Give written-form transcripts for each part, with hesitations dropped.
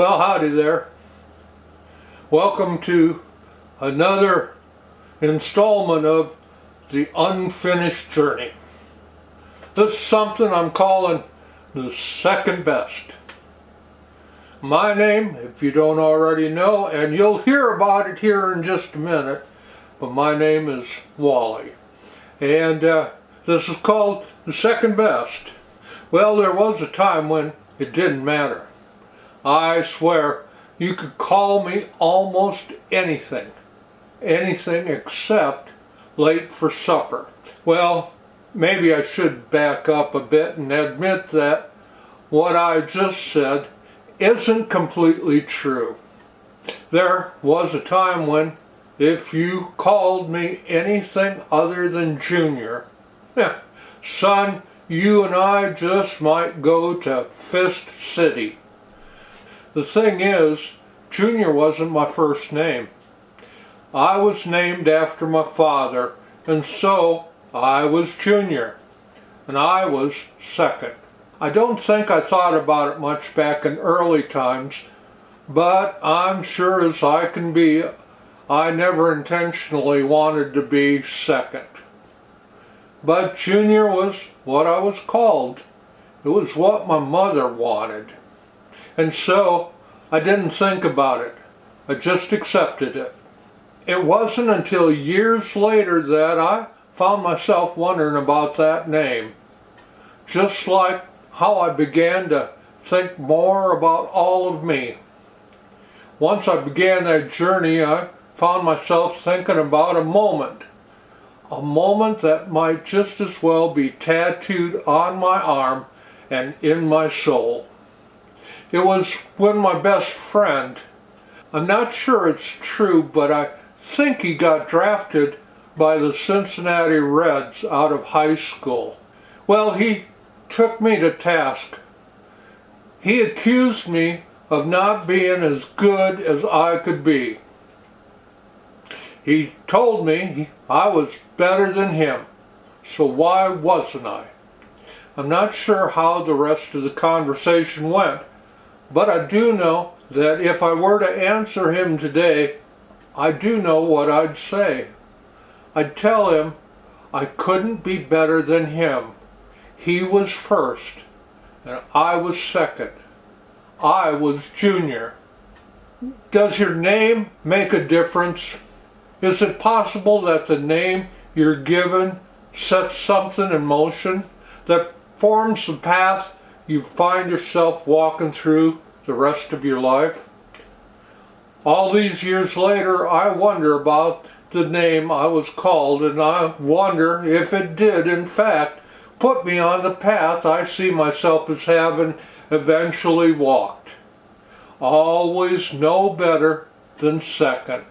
Well, howdy there. Welcome to another installment of the unfinished journey. This is something I'm calling the second best. My name, if you don't already know, and you'll hear about it here in just a minute, but my name is Wally. And this is called the second best. Well, there was a time when it didn't matter. I swear, you could call me almost anything. Anything except late for supper. Well, maybe I should back up a bit and admit that what I just said isn't completely true. There was a time when if you called me anything other than Junior, son, you and I just might go to Fist City. The thing is, Junior wasn't my first name. I was named after my father, and so I was Junior, and I was second. I don't think I thought about it much back in early times, but I'm sure as I can be, I never intentionally wanted to be second. But Junior was what I was called. It was what my mother wanted. And so I didn't think about it. I just accepted it. It wasn't until years later that I found myself wondering about that name. Just like how I began to think more about all of me. Once I began that journey, I found myself thinking about a moment that might just as well be tattooed on my arm and in my soul. It was when my best friend, I'm not sure it's true, but I think he got drafted by the Cincinnati Reds out of high school. Well, he took me to task. He accused me of not being as good as I could be. He told me I was better than him, so why wasn't I? I'm not sure how the rest of the conversation went, but I do know that if I were to answer him today, I do know what I'd say. I'd tell him I couldn't be better than him. He was first, and I was second. I was Junior. Does your name make a difference? Is it possible that the name you're given sets something in motion that forms the path you find yourself walking through the rest of your life? All these years later, I wonder about the name I was called, and I wonder if it did, in fact, put me on the path I see myself as having eventually walked. Always no better than second.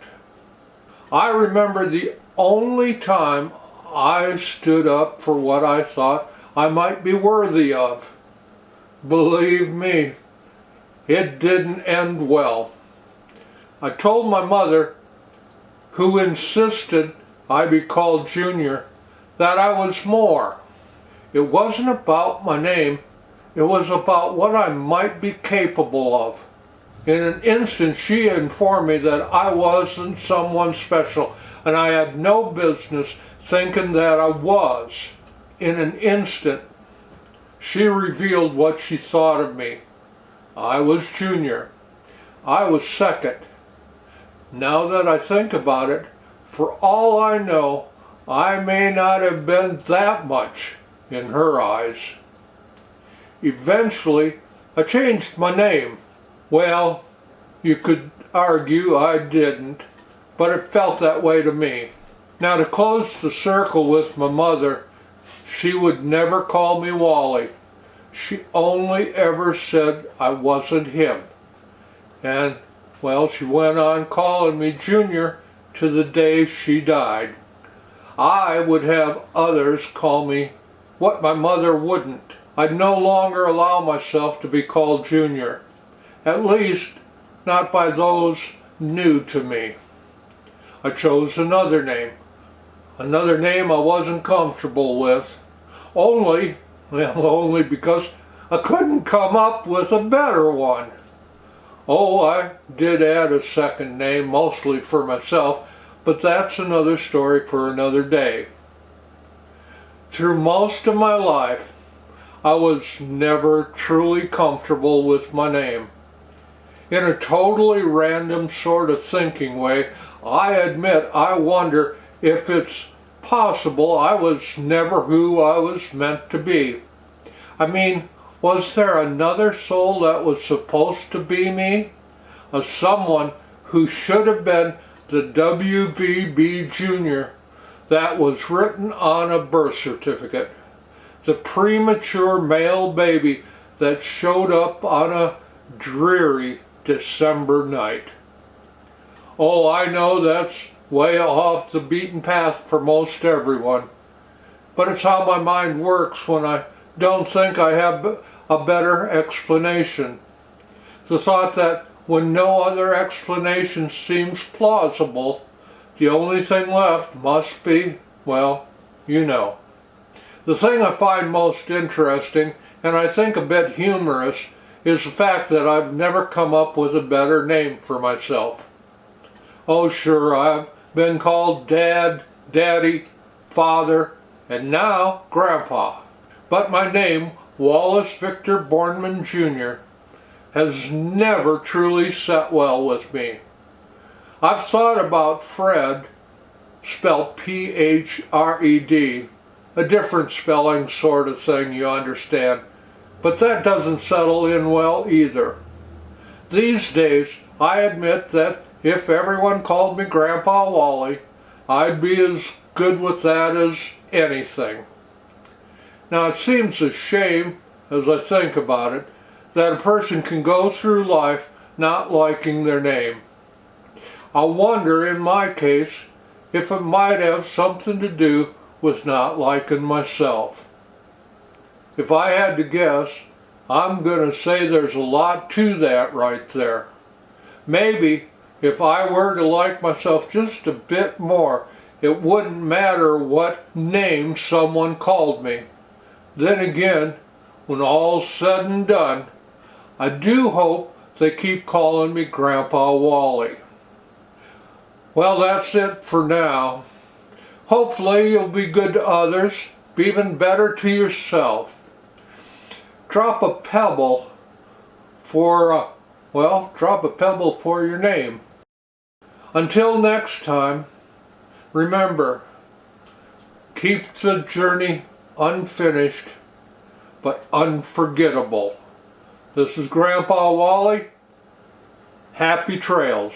I remember the only time I stood up for what I thought I might be worthy of. Believe me, it didn't end well. I told my mother, who insisted I be called Junior, that I was more. It wasn't about my name, it was about what I might be capable of. In an instant, she informed me that I wasn't someone special, and I had no business thinking that I was. In an instant, she revealed what she thought of me. I was Junior. I was second. Now that I think about it, for all I know, I may not have been that much in her eyes. Eventually, I changed my name. Well, you could argue I didn't, but it felt that way to me. Now, to close the circle with my mother, she would never call me Wally. She only ever said I wasn't him. And, well, she went on calling me Junior to the day she died. I would have others call me what my mother wouldn't. I'd no longer allow myself to be called Junior. At least, not by those new to me. I chose another name I wasn't comfortable with, only because I couldn't come up with a better one. Oh, I did add a second name, mostly for myself, but that's another story for another day. Through most of my life, I was never truly comfortable with my name. In a totally random sort of thinking way, I admit I wonder if it's possible I was never who I was meant to be. I mean, was there another soul that was supposed to be me? A someone who should have been the WVB Jr. that was written on a birth certificate. The premature male baby that showed up on a dreary December night. Oh, I know that's way off the beaten path for most everyone, but it's how my mind works when I don't think I have a better explanation. The thought that when no other explanation seems plausible, the only thing left must be, well, you know. The thing I find most interesting, and I think a bit humorous, is the fact that I've never come up with a better name for myself. Oh sure, I've been called Dad, Daddy, Father, and now Grandpa. But my name, Wallace Victor Bornman Jr., has never truly sat well with me. I've thought about Fred, spelled P-H-R-E-D, a different spelling sort of thing, you understand, but that doesn't settle in well either. These days, I admit that if everyone called me Grandpa Wally, I'd be as good with that as anything. Now it seems a shame, as I think about it, that a person can go through life not liking their name. I wonder, in my case, if it might have something to do with not liking myself. If I had to guess, I'm going to say there's a lot to that right there. Maybe if I were to like myself just a bit more, it wouldn't matter what name someone called me. Then again, when all's said and done, I do hope they keep calling me Grandpa Wally. Well, that's it for now. Hopefully you'll be good to others, be even better to yourself. Drop a pebble for, drop a pebble for your name. Until next time, remember, keep the journey unfinished but unforgettable. This is Grandpa Wally. Happy trails.